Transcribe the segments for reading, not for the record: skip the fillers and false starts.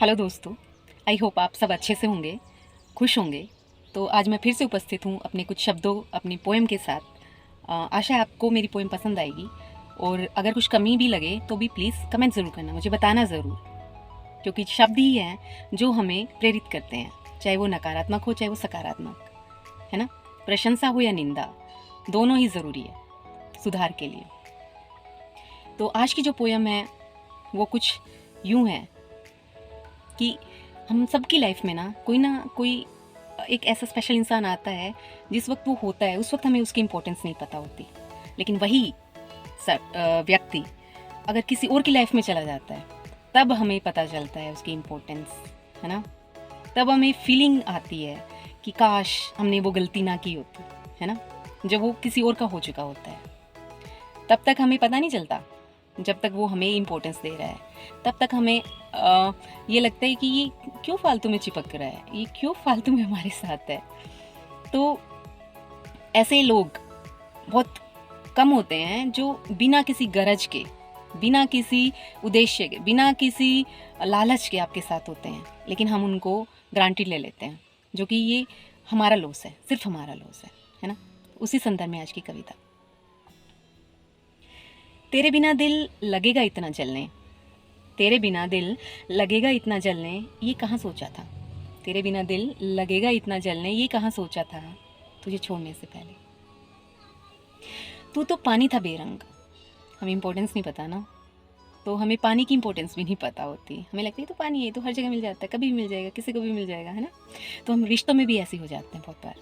Hello दोस्तों, I hope आप सब अच्छे से होंगे, खुश होंगे। तो आज मैं फिर से उपस्थित हूँ अपने कुछ शब्दों, अपनी पोएम के साथ। आशा है आपको मेरी पोएम पसंद आएगी, और अगर कुछ कमी भी लगे तो भी प्लीज़ कमेंट ज़रूर करना, मुझे बताना ज़रूर, क्योंकि शब्द ही हैं जो हमें प्रेरित करते हैं, चाहे वो नकारात्मक हो चाहे वो सकारात्मक, है ना। प्रशंसा हो या निंदा, दोनों ही ज़रूरी है सुधार के लिए। तो आज की जो पोएम है वो कुछ यूँ है कि हम सबकी लाइफ में ना कोई एक ऐसा स्पेशल इंसान आता है, जिस वक्त वो होता है उस वक्त हमें उसकी इम्पोर्टेंस नहीं पता होती, लेकिन वही व्यक्ति अगर किसी और की लाइफ में चला जाता है तब हमें पता चलता है उसकी इम्पोर्टेंस, है ना। तब हमें फीलिंग आती है कि काश हमने वो गलती ना की होती, है ना। जब वो किसी और का हो चुका होता है तब तक हमें पता नहीं चलता, जब तक वो हमें इम्पोर्टेंस दे रहा है तब तक हमें ये लगता है कि ये क्यों फालतू में चिपक रहा है, ये क्यों फालतू में हमारे साथ है। तो ऐसे लोग बहुत कम होते हैं जो बिना किसी गरज के, बिना किसी उद्देश्य के, बिना किसी लालच के आपके साथ होते हैं, लेकिन हम उनको ग्रांटेड ले लेते हैं, जो कि ये हमारा लॉस है, सिर्फ हमारा लॉस है ना। उसी संदर्भ में आज की कविता। तेरे बिना दिल लगेगा इतना जलने, तेरे बिना दिल लगेगा इतना जलने, ये कहाँ सोचा था। तेरे बिना दिल लगेगा इतना जलने, ये कहाँ सोचा था तुझे छोड़ने से पहले। तू तो पानी था बेरंग, हमें इम्पोर्टेंस नहीं पता ना, तो हमें पानी की इम्पोर्टेंस भी नहीं पता होती। हमें लगता है तो पानी है, तो हर जगह मिल जाता है, कभी भी मिल जाएगा, किसी को भी मिल जाएगा, है ना। तो हम रिश्तों में भी ऐसे हो जाते हैं बहुत बार।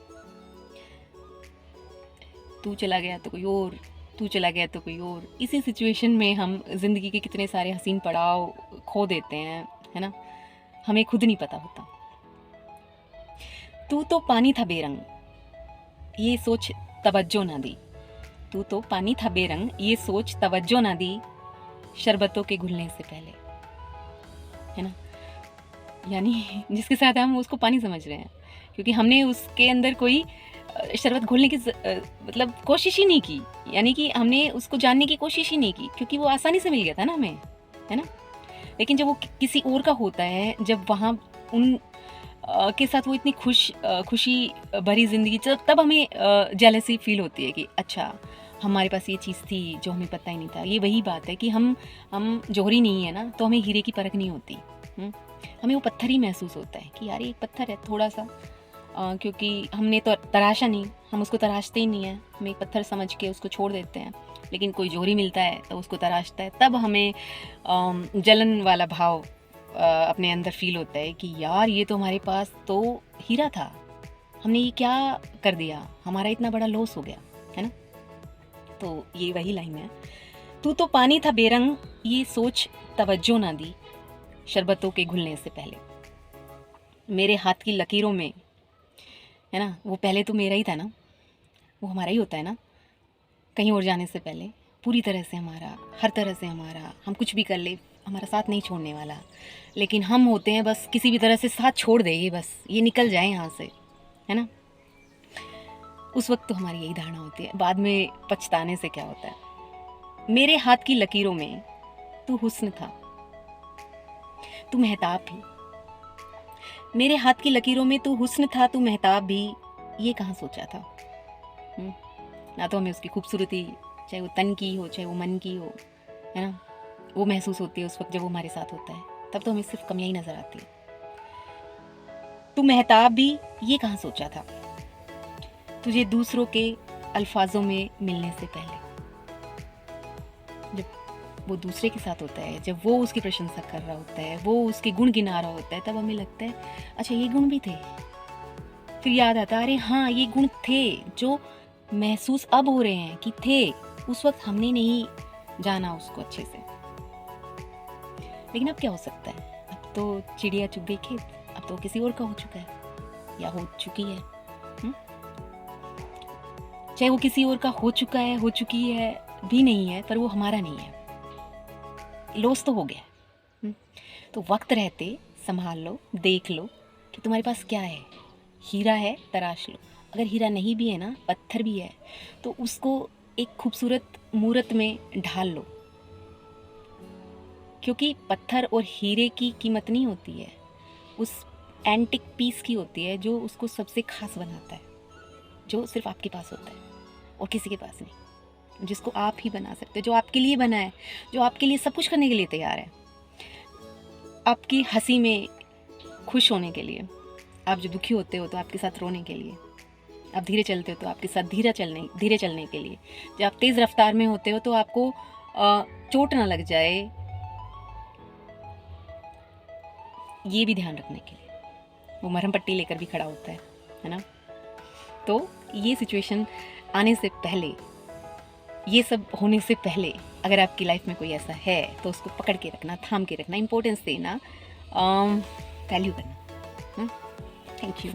तू चला गया तो कोई और, तू चला गया तो कोई और, इसी सिचुएशन में हम ज़िंदगी के कितने सारे हसीन पड़ाव खो देते हैं, है ना। हमें खुद नहीं पता होता। तू तो पानी था बेरंग, ये सोच तवज्जो ना दी। तू तो पानी था बेरंग, ये सोच तवज्जो ना दी, शरबतों के घुलने से पहले, है ना। यानी जिसके साथ हम उसको पानी समझ रहे हैं, क्योंकि हमने उसके अंदर कोई शरबत घोलने की मतलब कोशिश ही नहीं की, यानी कि हमने उसको जानने की कोशिश ही नहीं की, क्योंकि वो आसानी से मिल गया था ना हमें, है ना। लेकिन जब वो किसी और का होता है, जब वहाँ उन के साथ वो इतनी खुशी भरी ज़िंदगी, तब हमें जेलसी फील होती है कि अच्छा हमारे पास ये चीज़ थी जो हमें पता ही नहीं था। ये वही बात है कि हम जौहरी नहीं है ना, तो हमें हीरे की परख नहीं होती। हमें वो पत्थर ही महसूस होता है कि यार ये पत्थर है थोड़ा सा, क्योंकि हमने तो तराशा नहीं, हम उसको तराशते ही नहीं है, हम एक पत्थर समझ के उसको छोड़ देते हैं। लेकिन कोई जौहरी मिलता है तो उसको तराशता है, तब हमें जलन वाला भाव अपने अंदर फील होता है कि यार ये तो हमारे पास तो हीरा था, हमने ये क्या कर दिया, हमारा इतना बड़ा लॉस हो गया, है ना। तो ये वही लाइन है, तू तो पानी था बेरंग, ये सोच तवज्जो ना दी, शरबतों के घुलने से पहले। मेरे हाथ की लकीरों में, है ना, वो पहले तो मेरा ही था ना, वो हमारा ही होता है ना, कहीं और जाने से पहले पूरी तरह से हमारा, हर तरह से हमारा, हम कुछ भी कर ले हमारा साथ नहीं छोड़ने वाला। लेकिन हम होते हैं बस किसी भी तरह से साथ छोड़ दे, ये बस ये निकल जाए यहाँ से, है ना। उस वक्त तो हमारी यही धारणा होती है, बाद में पछताने से क्या होता है। मेरे हाथ की लकीरों में तू हुस्न था, तू मेहताब भी। मेरे हाथ की लकीरों में तू हुस्न था, तू मेहताब भी, ये कहाँ सोचा था। ना तो हमें उसकी खूबसूरती, चाहे वो तन की हो चाहे वो मन की हो, है ना, वो महसूस होती है उस वक्त जब वो हमारे साथ होता है, तब तो हमें सिर्फ कमियां ही नजर आती है। तू मेहताब भी, ये कहाँ सोचा था, तुझे दूसरों के अल्फाजों में मिलने से पहले। जब वो दूसरे के साथ होता है, जब वो उसकी प्रशंसा कर रहा होता है, वो उसके गुण गिना रहा होता है, तब हमें लगता है अच्छा ये गुण भी थे। फिर याद आता अरे हाँ ये गुण थे जो महसूस अब हो रहे हैं कि थे, उस वक्त हमने नहीं जाना उसको अच्छे से। लेकिन अब क्या हो सकता है, अब तो चिड़िया चुग गई खेत, अब तो किसी और का हो चुका है या हो चुकी है। चाहे वो किसी और का हो चुका है, हो चुकी है भी नहीं है, पर वो हमारा नहीं है, लॉस तो हो गया। तो वक्त रहते संभाल लो, देख लो कि तुम्हारे पास क्या है। हीरा है तराश लो, अगर हीरा नहीं भी है ना, पत्थर भी है, तो उसको एक खूबसूरत मूरत में ढाल लो, क्योंकि पत्थर और हीरे की कीमत नहीं होती है, उस एंटिक पीस की होती है जो उसको सबसे खास बनाता है, जो सिर्फ आपके पास होता है और किसी के पास नहीं, जिसको आप ही बना सकते हो, जो आपके लिए बना है, जो आपके लिए सब कुछ करने के लिए तैयार है, आपकी हंसी में खुश होने के लिए, आप जो दुखी होते हो तो आपके साथ रोने के लिए, आप धीरे चलते हो तो आपके साथ धीरे चलने के लिए, जब आप तेज़ रफ्तार में होते हो तो आपको चोट ना लग जाए, ये भी ध्यान रखने के लिए वो मरहम पट्टी लेकर भी खड़ा होता है ना। तो ये सिचुएशन आने से पहले, ये सब होने से पहले अगर आपकी लाइफ में कोई ऐसा है तो उसको पकड़ के रखना, थाम के रखना, इम्पोर्टेंस देना, वैल्यू करना। Thank you.